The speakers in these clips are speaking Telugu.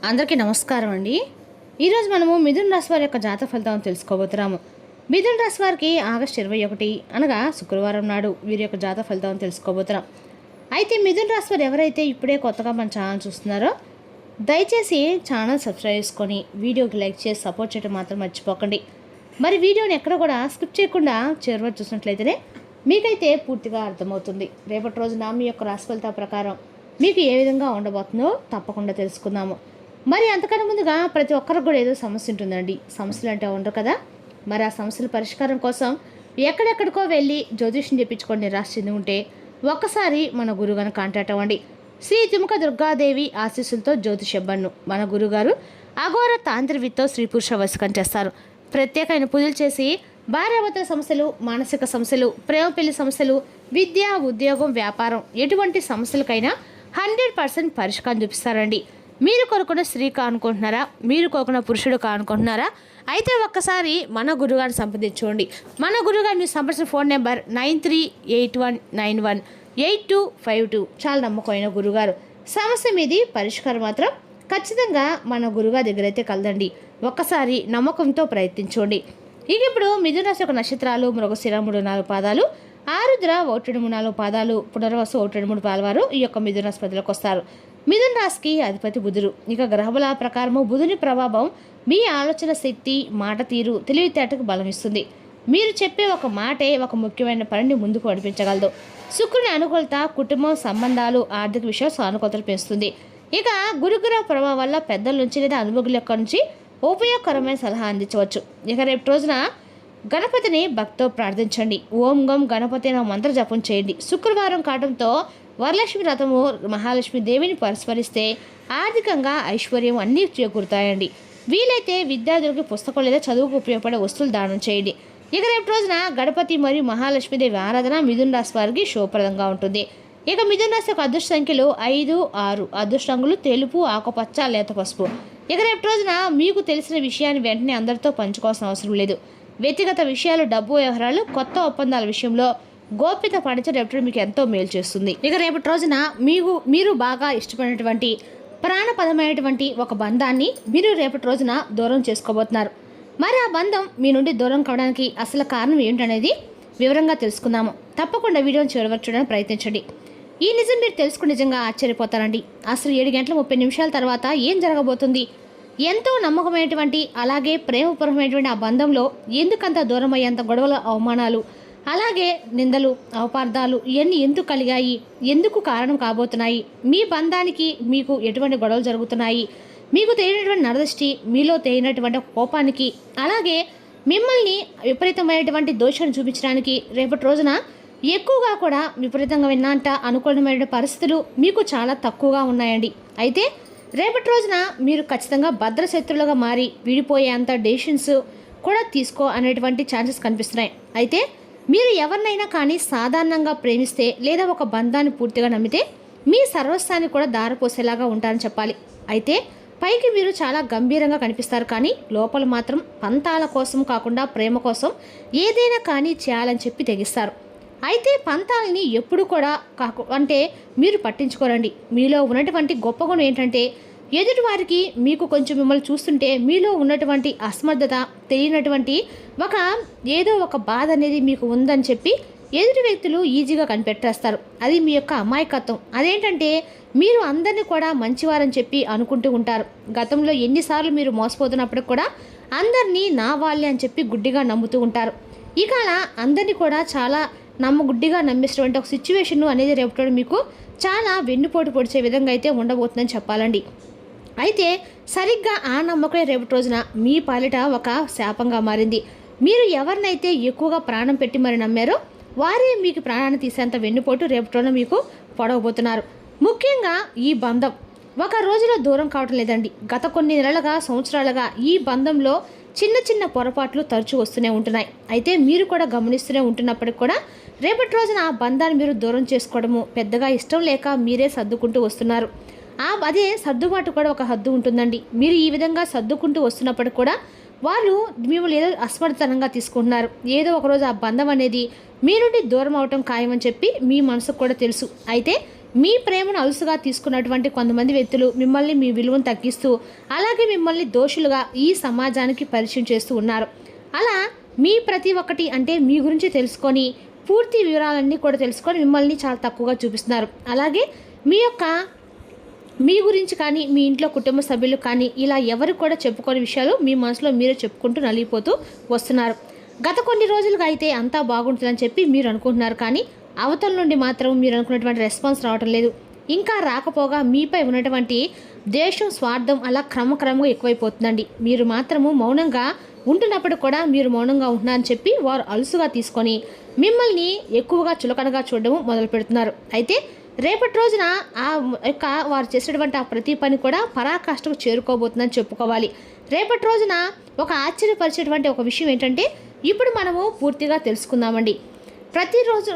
అందరికీ నమస్కారం అండి. ఈరోజు మనము మిథున రాశి వారి యొక్క జాతక ఫలితాలను తెలుసుకోబోతున్నాము. మిథున రాశి వారికి ఆగస్టు 21 అనగా శుక్రవారం నాడు వీరి యొక్క జాతక ఫలితాలను తెలుసుకోబోతున్నాం. అయితే మిథున రాశి వారు ఎవరైతే ఇప్పుడే కొత్తగా మన ఛానల్ చూస్తున్నారో దయచేసి ఛానల్ సబ్స్క్రైబ్ చేసుకొని వీడియోకి లైక్ చేసి సపోర్ట్ చేయడం మాత్రం మర్చిపోకండి. మరి వీడియోని ఎక్కడ కూడా స్కిప్ చేయకుండా చివరి వరకు చూసినట్లయితేనే మీకైతే పూర్తిగా అర్థమవుతుంది. రేపటి రోజున మీ యొక్క రాశి ఫలితాల ప్రకారం మీకు ఏ విధంగా ఉండబోతుందో తప్పకుండా తెలుసుకుందాము. మరి అంతకన్నా ముందుగా ప్రతి ఒక్కరికి కూడా ఏదో సమస్య ఉంటుందండి. సమస్యలు అంటే ఉండరు కదా. మరి ఆ సమస్యల పరిష్కారం కోసం ఎక్కడెక్కడికో వెళ్ళి జ్యోతిష్యం చెప్పించుకొని నిరాశ చెంది ఉంటే ఒక్కసారి మన గురుగారిని కాంటాక్ట్ అవ్వండి. శ్రీ తిముక దుర్గాదేవి ఆశీస్సులతో జ్యోతిషబ్బన్ను మన గురుగారు అఘోర తాంత్రివితో స్త్రీ పురుష వశకం చేస్తారు. ప్రత్యేకమైన పూజలు చేసి భార్యాభర్తల సమస్యలు, మానసిక సమస్యలు, ప్రేమ పెళ్లి సమస్యలు, విద్య, ఉద్యోగం, వ్యాపారం ఎటువంటి సమస్యలకైనా 100% పరిష్కారం చూపిస్తారండి. మీరు కోరుకున్న స్త్రీ కానుకుంటున్నారా, మీరు కోరుకున్న పురుషుడు కానుకుంటున్నారా? అయితే ఒక్కసారి మన గురుగారిని సంప్రదించుకోండి. మన గురుగారిని సంప్రదించిన ఫోన్ నెంబర్ 9381918252. చాలా నమ్మకమైన గురుగారు. సమస్య మీది పరిష్కారం మాత్రం ఖచ్చితంగా మన గురుగారి దగ్గర అయితే కలదండి. ఒక్కసారి నమ్మకంతో ప్రయత్నించండి. ఇక ఇప్పుడు మిథున రాశి యొక్క నక్షత్రాలు మృగశిర 3-4 పాదాలు, ఆరుద్ర 1-3-4 పాదాలు, పునర్వసు 1-3 పాదాల వారు ఈ యొక్క మిథున రాశి ప్రజలకు వస్తారు. మిథున రాశికి అధిపతి బుధుడు. ఇక గ్రహబల ప్రకారము బుధుని ప్రభావం మీ ఆలోచన శక్తి, మాట తీరు, తెలివితేటకు బలం ఇస్తుంది. మీరు చెప్పే ఒక మాటే ఒక ముఖ్యమైన పనిని ముందుకు నడిపించగలదు. శుక్రుని అనుకూలత కుటుంబం, సంబంధాలు, ఆర్థిక విషయం సానుకూలతలు పెంచుతుంది. ఇక గురుగ్రహ ప్రభావం వల్ల పెద్దల నుంచి లేదా అనుభవుల యొక్క నుంచి ఉపయోగకరమైన సలహా అందించవచ్చు. ఇక రేపు రోజున గణపతిని భక్తితో ప్రార్థించండి. ఓం గం గణపతి అనే మంత్ర జపం చేయండి. శుక్రవారం కావడంతో వరలక్ష్మి వ్రతము, మహాలక్ష్మి దేవిని పరిస్మరిస్తే ఆర్థికంగా ఐశ్వర్యం అన్నీ చేకూరుతాయండి. వీలైతే విద్యార్థులకు పుస్తకం లేదా చదువుకు ఉపయోగపడే వస్తువులు దానం చేయండి. ఇక రేపు రోజున గణపతి మరియు మహాలక్ష్మీదేవి ఆరాధన మిథున రాశి వారికి శుభప్రదంగా ఉంటుంది. ఇక మిథున రాశి యొక్క అదృష్ట సంఖ్యలు 5, 6. అదృష్ట రంగులు తెలుపు, ఆకుపచ్చ, లేత పసుపు. ఇక రేపు రోజున మీకు తెలిసిన విషయాన్ని వెంటనే అందరితో పంచుకోవాల్సిన అవసరం లేదు. వ్యక్తిగత విషయాలు, డబ్బు వ్యవహారాలు, కొత్త ఒప్పందాల విషయంలో గోప్యత పాటించడం రేపటి మీకు ఎంతో మేలు చేస్తుంది. ఇక రేపటి రోజున మీరు బాగా ఇష్టపడినటువంటి ప్రాణపదమైనటువంటి ఒక బంధాన్ని మీరు రేపటి రోజున దూరం చేసుకోబోతున్నారు. మరి ఆ బంధం మీ నుండి దూరం కావడానికి అసలు కారణం ఏంటనేది వివరంగా తెలుసుకుందాము. తప్పకుండా వీడియోని చివరి వరకు చూడడానికి ప్రయత్నించండి. ఈ నిజం మీరు తెలుసుకుని నిజంగా ఆశ్చర్యపోతారండి. అసలు 7:30 తర్వాత ఏం జరగబోతుంది? ఎంతో నమ్మకమైనటువంటి అలాగే ప్రేమపూర్వమైనటువంటి ఆ బంధంలో ఎందుకంత దూరం అయ్యేంత గొడవలు, అవమానాలు, అలాగే నిందలు, అపార్థాలు ఇవన్నీ ఎందుకు కలిగాయి, ఎందుకు కారణం కాబోతున్నాయి, మీ బంధానికి మీకు ఎటువంటి గొడవలు జరుగుతున్నాయి, మీకు తెలియనటువంటి నరదృష్టి, మీలో తెలియనటువంటి కోపానికి, అలాగే మిమ్మల్ని విపరీతమైనటువంటి దోషాన్ని చూపించడానికి రేపటి రోజున ఎక్కువగా కూడా విపరీతంగా విన్నంట అనుకూలమైన పరిస్థితులు మీకు చాలా తక్కువగా ఉన్నాయండి. అయితే రేపటి రోజున మీరు ఖచ్చితంగా భద్రశత్రులుగా మారి విడిపోయేంత డెసిషన్స్ కూడా తీసుకో అనేటువంటి ఛాన్సెస్ కనిపిస్తున్నాయి. అయితే మీరు ఎవరినైనా కానీ సాధారణంగా ప్రేమిస్తే లేదా ఒక బంధాన్ని పూర్తిగా నమ్మితే మీ సర్వస్వాన్ని కూడా దారిపోసేలాగా ఉంటారని చెప్పాలి. అయితే పైకి మీరు చాలా గంభీరంగా కనిపిస్తారు, కానీ లోపల మాత్రం పంతాల కోసం కాకుండా ప్రేమ కోసం ఏదైనా కానీ చేయాలని చెప్పి తెగిస్తారు. అయితే పంతాలని ఎప్పుడు కూడా అంటే మీరు పట్టించుకోరండి. మీలో ఉన్నటువంటి గొప్ప గుణం ఏంటంటే ఎదుటి వారికి మీకు కొంచెం మిమ్మల్ని చూస్తుంటే మీలో ఉన్నటువంటి అసమర్థత, తెలియనటువంటి ఏదో ఒక బాధ అనేది మీకు ఉందని చెప్పి ఎదుటి వ్యక్తులు ఈజీగా కనిపెట్టేస్తారు. అది మీ యొక్క అమాయకత్వం. అదేంటంటే మీరు అందరినీ కూడా మంచివారని చెప్పి అనుకుంటూ ఉంటారు. గతంలో ఎన్నిసార్లు మీరు మోసపోతున్నప్పుడు కూడా అందరినీ నా వాళ్ళే అని చెప్పి గుడ్డిగా నమ్ముతూ ఉంటారు. ఇక అలా అందరినీ కూడా చాలా గుడ్డిగా నమ్మేసినటువంటి ఒక సిచ్యువేషన్ అనేది రేపటి మీకు చాలా వెన్నుపోటు పొడిచే విధంగా అయితే ఉండబోతుందని చెప్పాలండి. అయితే సరిగ్గా ఆ నమ్మకమే రేపటి రోజున మీ పాలిట ఒక శాపంగా మారింది. మీరు ఎవరినైతే ఎక్కువగా ప్రాణం పెట్టి మరి నమ్మారో వారే మీకు ప్రాణాన్ని తీసేంత వెన్నుపోటు రేపటి రోజున మీకు పొడవబోతున్నారు. ముఖ్యంగా ఈ బంధం ఒక రోజులో దూరం కావటం లేదండి. గత కొన్ని నెలలుగా, సంవత్సరాలుగా ఈ బంధంలో చిన్న చిన్న పొరపాట్లు తరచూ వస్తూనే ఉంటున్నాయి. అయితే మీరు కూడా గమనిస్తూనే ఉంటున్నప్పటికి కూడా రేపటి రోజున ఆ బంధాన్ని మీరు దూరం చేసుకోవడము పెద్దగా ఇష్టం లేక మీరే సర్దుకుంటూ వస్తున్నారు. అదే సర్దుబాటు కూడా ఒక హద్దు ఉంటుందండి. మీరు ఈ విధంగా సర్దుకుంటూ వస్తున్నప్పటికి కూడా వాళ్ళు మిమ్మల్ని ఏదో అస్మర్థతనంగా తీసుకుంటున్నారు. ఏదో ఒకరోజు ఆ బంధం అనేది మీ నుండి దూరం అవటం ఖాయమని చెప్పి మీ మనసుకు కూడా తెలుసు. అయితే మీ ప్రేమను అలుసుగా తీసుకున్నటువంటి కొంతమంది వ్యక్తులు మిమ్మల్ని మీ విలువను తగ్గిస్తూ అలాగే మిమ్మల్ని దోషులుగా ఈ సమాజానికి పరిచయం చేస్తూ ఉన్నారు. అలా మీ ప్రతి ఒక్కటి అంటే మీ గురించి తెలుసుకొని పూర్తి వివరాలన్నీ కూడా తెలుసుకొని మిమ్మల్ని చాలా తక్కువగా చూపిస్తున్నారు. అలాగే మీ గురించి కానీ మీ ఇంట్లో కుటుంబ సభ్యులు కానీ ఇలా ఎవరు కూడా చెప్పుకోని విషయాలు మీ మనసులో మీరే చెప్పుకుంటూ నలిగిపోతూ వస్తున్నారు. గత కొన్ని రోజులుగా అయితే అంతా బాగుంటుందని చెప్పి మీరు అనుకుంటున్నారు, కానీ అవతల నుండి మాత్రం మీరు అనుకున్నటువంటి రెస్పాన్స్ రావటం లేదు. ఇంకా రాకపోగా మీపై ఉన్నటువంటి ద్వేషం, స్వార్థం అలా క్రమక్రమంగా ఎక్కువైపోతుందండి. మీరు మాత్రము మౌనంగా ఉంటున్నప్పుడు కూడా మీరు మౌనంగా ఉంటున్నారని చెప్పి వారు అలుసుగా తీసుకొని మిమ్మల్ని ఎక్కువగా చులకనగా చూడడం మొదలు పెడుతున్నారు. అయితే రేపటి రోజున వారు చేసేటువంటి ఆ ప్రతి పని కూడా పరాకాష్ఠకు చేరుకోబోతుందని చెప్పుకోవాలి. రేపటి రోజున ఒక ఆశ్చర్యపరిచేటువంటి ఒక విషయం ఏంటంటే ఇప్పుడు మనము పూర్తిగా తెలుసుకుందామండి. రేపటి రోజు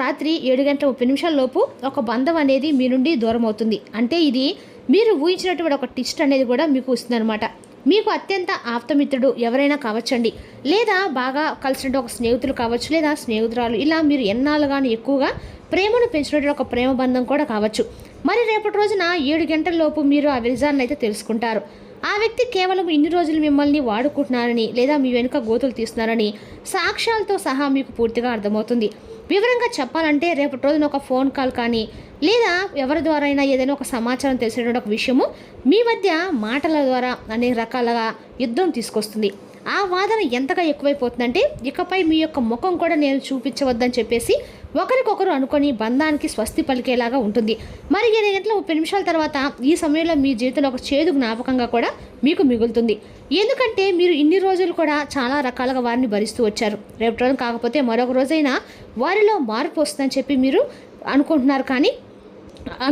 రాత్రి 7:30 లోపు ఒక బంధం అనేది మీ నుండి దూరం అవుతుంది. అంటే ఇది మీరు ఊహించినటువంటి ఒక ట్విస్ట్ అనేది కూడా మీకు వస్తుందన్నమాట. మీకు అత్యంత ఆప్తమిత్రుడు ఎవరైనా కావచ్చండి, లేదా బాగా కలిసినట్టు ఒక స్నేహితులు కావచ్చు, లేదా స్నేహితురాలు, ఇలా మీరు ఎన్నాళ్ళుగానే ఎక్కువగా ప్రేమను పెంచినటువంటి ఒక ప్రేమ బంధం కూడా కావచ్చు. మరి రేపటి రోజున 7 గంటల లోపు మీరు ఆ నిజాన్ని అయితే తెలుసుకుంటారు. ఆ వ్యక్తి కేవలం ఇన్ని రోజులు మిమ్మల్ని వాడుకుంటున్నారని లేదా మీ వెనుక గోతులు తీస్తున్నారని సాక్ష్యాలతో సహా మీకు పూర్తిగా అర్థమవుతుంది. వివరంగా చెప్పాలంటే రేపటి రోజున ఒక ఫోన్ కాల్ కానీ లేదా ఎవరి ద్వారా అయినా ఏదైనా ఒక సమాచారం తెలిసినటువంటి ఒక విషయము మీ మధ్య మాటల ద్వారా అనేక రకాలుగా యుద్ధం తీసుకొస్తుంది. ఆ వాదన ఎంతగా ఎక్కువైపోతుందంటే ఇకపై మీ యొక్క ముఖం కూడా నేను చూపించవద్దని చెప్పేసి ఒకరికొకరు అనుకొని బంధానికి స్వస్తి పలికేలాగా ఉంటుంది. మరి 7:30 తర్వాత ఈ సమయంలో మీ జీవితంలో ఒక చేదు జ్ఞాపకంగా కూడా మీకు మిగులుతుంది. ఎందుకంటే మీరు ఇన్ని రోజులు కూడా చాలా రకాలుగా వారిని భరిస్తూ వచ్చారు. రేపటి రోజు కాకపోతే మరొక రోజైనా వారిలో మార్పు వస్తుందని చెప్పి మీరు అనుకుంటున్నారు, కానీ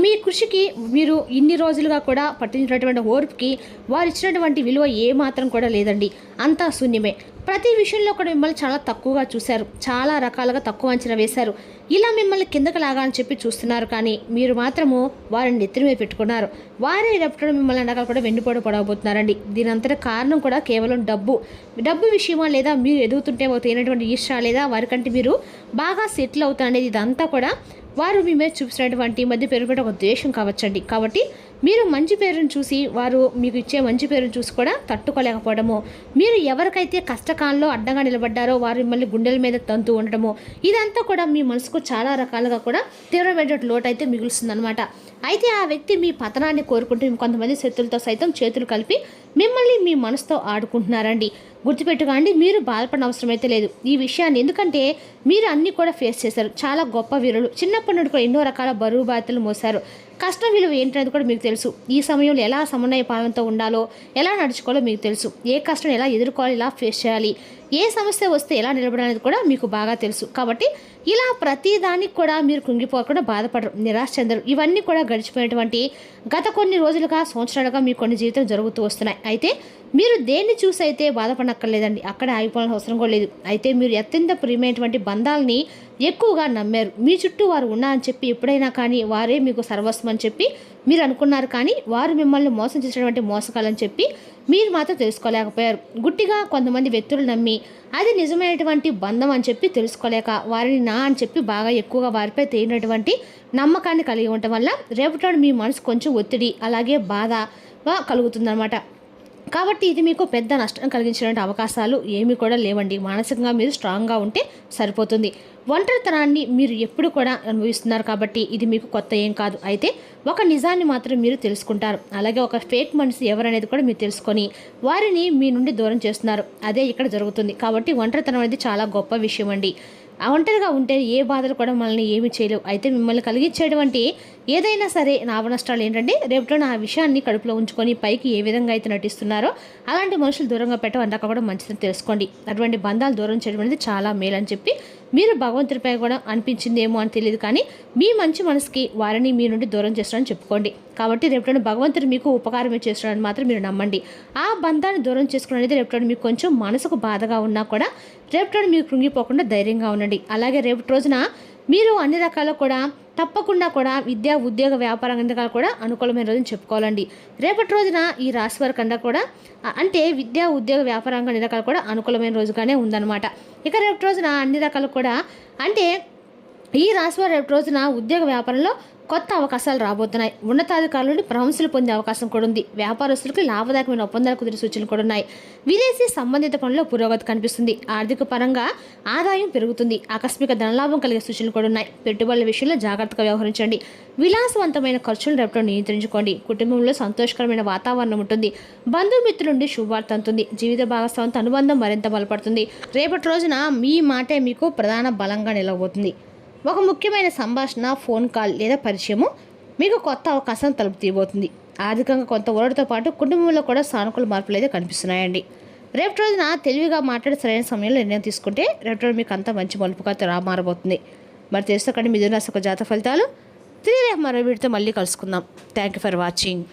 మీ కృషికి మీరు ఇన్ని రోజులుగా కూడా పట్టించినటువంటి ఓర్పుకి వారు ఇచ్చినటువంటి విలువ ఏమాత్రం కూడా లేదండి. అంతా శూన్యమే. ప్రతి విషయంలో కూడా మిమ్మల్ని చాలా తక్కువగా చూశారు, చాలా రకాలుగా తక్కువ అంచనా వేశారు. ఇలా మిమ్మల్ని కిందకు లాగాలని చెప్పి చూస్తున్నారు, కానీ మీరు మాత్రము వారిని నెత్తిన మీద పెట్టుకున్నారు. వారే రేపటి మిమ్మల్ని అనగా కూడా వెన్నుపోటు పడవబోతున్నారండి. దీని అంతటి కారణం కూడా కేవలం డబ్బు విషయమా, లేదా మీరు ఎదుగుతుంటే తేనటువంటి ఈర్ష్య, లేదా వారికంటే మీరు బాగా సెటిల్ అవుతారనేది ఇదంతా కూడా వారు మీ మీద చూపిస్తున్నటువంటి మధ్య పెరుగుబడి ఒక ద్వేషం కావచ్చండి. కాబట్టి మీరు మంచి పేరును చూసి వారు మీకు ఇచ్చే మంచి పేరును చూసి కూడా తట్టుకోలేకపోవడము, మీరు ఎవరికైతే కష్టకాలంలో అడ్డంగా నిలబడ్డారో వారు మిమ్మల్ని గుండెల మీద తంతూ ఉండడము, ఇదంతా కూడా మీ మనసుకు చాలా రకాలుగా కూడా తీవ్రమైన లోటు అయితే మిగులుస్తుందన్నమాట. అయితే ఆ వ్యక్తి మీ పతనాన్ని కోరుకుంటూ కొంతమంది శత్రులతో సైతం చేతులు కలిపి మిమ్మల్ని మీ మనసుతో ఆడుకుంటున్నారండి. గుర్తుపెట్టుకోండి, మీరు బాధపడిన అవసరం అయితే లేదు ఈ విషయాన్ని. ఎందుకంటే మీరు అన్నీ కూడా ఫేస్ చేశారు. చాలా గొప్ప వీరులు. చిన్నప్పటి నుండి కూడా ఎన్నో రకాల బరువు బాధ్యతలు మోసారు. కష్టం విలువ ఏంటనేది కూడా మీకు తెలుసు. ఈ సమయంలో ఎలా సమన్వయ పాలనతో ఉండాలో, ఎలా నడుచుకోవాలో మీకు తెలుసు. ఏ కష్టం ఎలా ఎదుర్కోవాలి, ఎలా ఫేస్ చేయాలి, ఏ సమస్య వస్తే ఎలా నిలబడాలనేది కూడా మీకు బాగా తెలుసు. కాబట్టి ఇలా ప్రతి దానికి కూడా మీరు కృంగిపోకుండా బాధపడరు, నిరాశ చెందరు. ఇవన్నీ కూడా గడిచిపోయినటువంటి గత కొన్ని రోజులుగా, సంవత్సరాలుగా మీ కొన్ని జీవితం జరుగుతూ వస్తున్నాయి. అయితే మీరు దేన్ని చూసి అయితే బాధపడక్కర్లేదండి, అక్కడ ఆగిపోవాల్సిన అవసరం కూడా లేదు. అయితే మీరు అత్యంత ప్రియమైనటువంటి బంధాలని ఎక్కువగా నమ్మారు. మీ చుట్టూ వారు ఉన్నారని చెప్పి ఎప్పుడైనా కానీ వారే మీకు సర్వస్వం అని చెప్పి మీరు అనుకున్నారు, కానీ వారు మిమ్మల్ని మోసం చేసినటువంటి మోసకాలని చెప్పి మీరు మాత్రం తెలుసుకోలేకపోయారు. గుట్టిగా కొంతమంది వ్యక్తులు నమ్మి అది నిజమైనటువంటి బంధం అని చెప్పి తెలుసుకోలేక వారిని నా అని చెప్పి బాగా ఎక్కువగా వారిపై తేలినటువంటి నమ్మకాన్ని కలిగి ఉండటం వల్ల రేపటి మీ మనసు కొంచెం ఒత్తిడి అలాగే బాధ కలుగుతుందన్నమాట. కాబట్టి ఇది మీకు పెద్ద నష్టం కలిగించినటువంటి అవకాశాలు ఏమీ కూడా లేవండి. మానసికంగా మీరు స్ట్రాంగ్గా ఉంటే సరిపోతుంది. ఒంటరితనాన్ని మీరు ఎప్పుడు కూడా అనుభవిస్తున్నారు కాబట్టి ఇది మీకు కొత్త ఏం కాదు. అయితే ఒక నిజాన్ని మాత్రం మీరు తెలుసుకుంటారు. అలాగే ఒక ఫేక్ మనిషి ఎవరనేది కూడా మీరు తెలుసుకొని వారిని మీ నుండి దూరం చేస్తున్నారు. అదే ఇక్కడ జరుగుతుంది. కాబట్టి ఒంటరితనం అనేది చాలా గొప్ప విషయం అండి. ఒంటరిగా ఉంటే ఏ బాధలు కూడా మనల్ని ఏమీ చేయలేవు. అయితే మిమ్మల్ని కలిగించేటువంటి ఏదైనా సరే నష్టాలు ఏంటంటే రేపటి ఆ విషయాన్ని కడుపులో ఉంచుకొని పైకి ఏ విధంగా అయితే నటిస్తున్నారో అలాంటి మనుషులు దూరంగా పెట్టడం కూడా మంచిదని తెలుసుకోండి. అటువంటి బంధాలు దూరం చేయడం అనేది చాలా మేలని చెప్పి మీరు భగవంతుడిపై కూడా అనిపించిందేమో అని తెలియదు, కానీ మీ మంచి మనసుకి వారిని మీ నుండి దూరం చేస్తారని చెప్పుకోండి. కాబట్టి రేపటి భగవంతుడు మీకు ఉపకారమే చేస్తున్నాడని మాత్రం మీరు నమ్మండి. ఆ బంధాన్ని దూరం చేసుకుని అనేది రేపటి మీకు కొంచెం మనసుకు బాధగా ఉన్నా కూడా రేపటి మీరు కృంగిపోకుండా ధైర్యంగా ఉండండి. అలాగే రేపటి రోజున మీరు అన్ని రకాల కూడా తప్పకుండా కూడా విద్యా ఉద్యోగ వ్యాపార రంగాలు కూడా అనుకూలమైన రోజుని చెప్పుకోవాలండి. రేపటి రోజున ఈ రాశి వారి కన్నా కూడా అంటే విద్యా ఉద్యోగ వ్యాపార రంగం అన్ని రకాలు కూడా అనుకూలమైన రోజుగానే ఉందన్నమాట. ఇక రేపటి రోజున అన్ని రకాలు కూడా అంటే ఈ రాశివారు రేపు రోజున ఉద్యోగ వ్యాపారంలో కొత్త అవకాశాలు రాబోతున్నాయి. ఉన్నతాధికారుల నుండి ప్రశంసలు పొందే అవకాశం కూడా ఉంది. వ్యాపారస్తులకు లాభదాయకమైన ఒప్పందాలు కుదిరే సూచనలు కూడా ఉన్నాయి. విదేశీ సంబంధిత పనుల్లో పురోగతి కనిపిస్తుంది. ఆర్థిక పరంగా ఆదాయం పెరుగుతుంది. ఆకస్మిక ధనలాభం కలిగే సూచనలు కూడా ఉన్నాయి. పెట్టుబడుల విషయంలో జాగ్రత్తగా వ్యవహరించండి. విలాసవంతమైన ఖర్చులు రేపటి నియంత్రించుకోండి. కుటుంబంలో సంతోషకరమైన వాతావరణం ఉంటుంది. బంధుమిత్రుల నుండి శుభవార్త అందుతుంది. జీవిత భాగస్వామితో అనుబంధం మరింత బలపడుతుంది. రేపటి రోజున మీ మాటే మీకు ప్రధాన బలంగా నిలవబోతుంది. ఒక ముఖ్యమైన సంభాషణ, ఫోన్ కాల్ లేదా పరిచయము మీకు కొత్త అవకాశం తలుపు తీయబోతుంది. ఆర్థికంగా కొంత ఒరడితో పాటు కుటుంబంలో కూడా సానుకూల మార్పులు అయితే కనిపిస్తున్నాయండి. రేపటి రోజున తెలివిగా మాట్లాడి సరైన సమయంలో నిర్ణయం తీసుకుంటే రేపటి రోజు మీకు అంతా మంచి మలుపుగా మారబోతుంది. మరి తెలుసుకోకండి మిథున రాశి యొక్క జాతక ఫలితాలు. తిరిగి రేపు మరో వీడితో మళ్ళీ కలుసుకుందాం. Thank you for watching.